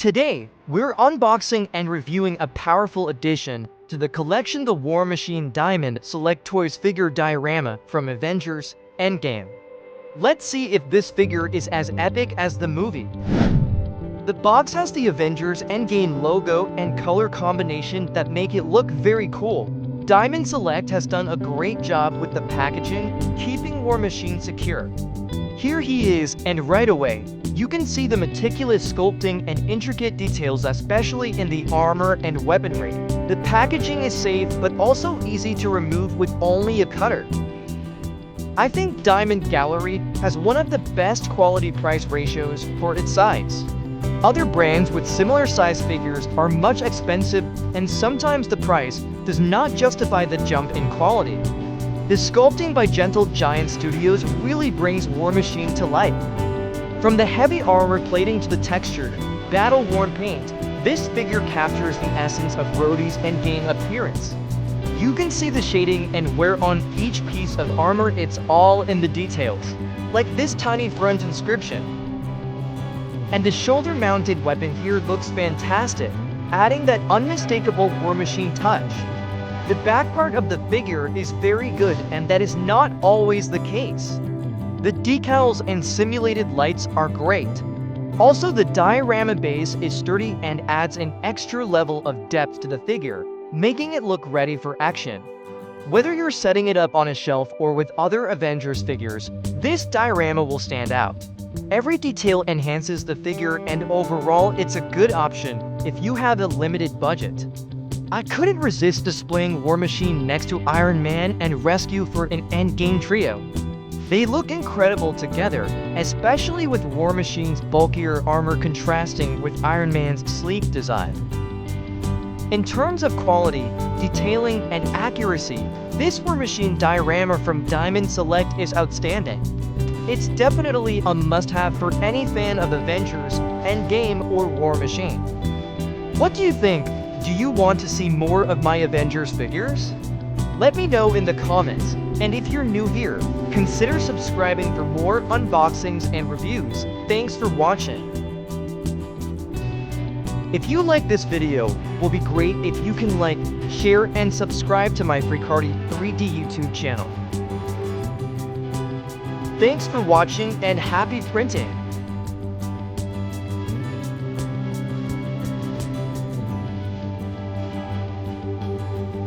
Today, we're unboxing and reviewing a powerful addition to the collection, the War Machine Diamond Select Toys Figure Diorama from Avengers Endgame. Let's see if this figure is as epic as the movie. The box has the Avengers Endgame logo and color combination that make it look very cool. Diamond Select has done a great job with the packaging, keeping War Machine secure. Here he is, and right away, you can see the meticulous sculpting and intricate details, especially in the armor and weaponry. The packaging is safe but also easy to remove with only a cutter. I think Diamond Gallery has one of the best quality price ratios for its size. Other brands with similar size figures are much expensive, and sometimes the price does not justify the jump in quality. The sculpting by Gentle Giant Studios really brings War Machine to life. From the heavy armor plating to the textured, battle-worn paint, this figure captures the essence of Rhodey's Endgame appearance. You can see the shading and wear on each piece of armor. It's all in the details, like this tiny front inscription. And the shoulder-mounted weapon here looks fantastic, adding that unmistakable War Machine touch. The back part of the figure is very good, and that is not always the case. The decals and simulated lights are great. Also, the diorama base is sturdy and adds an extra level of depth to the figure, making it look ready for action. Whether you're setting it up on a shelf or with other Avengers figures, this diorama will stand out. Every detail enhances the figure, and overall it's a good option if you have a limited budget. I couldn't resist displaying War Machine next to Iron Man and Rescue for an Endgame trio. They look incredible together, especially with War Machine's bulkier armor contrasting with Iron Man's sleek design. In terms of quality, detailing, and accuracy, this War Machine diorama from Diamond Select is outstanding. It's definitely a must-have for any fan of Avengers, Endgame, or War Machine. What do you think? Do you want to see more of my Avengers figures? Let me know in the comments, and if you're new here, consider subscribing for more unboxings and reviews. Thanks for watching. If you like this video, will be great if you can like, share, and subscribe to my Fricardi 3D YouTube channel. Thanks for watching and happy printing!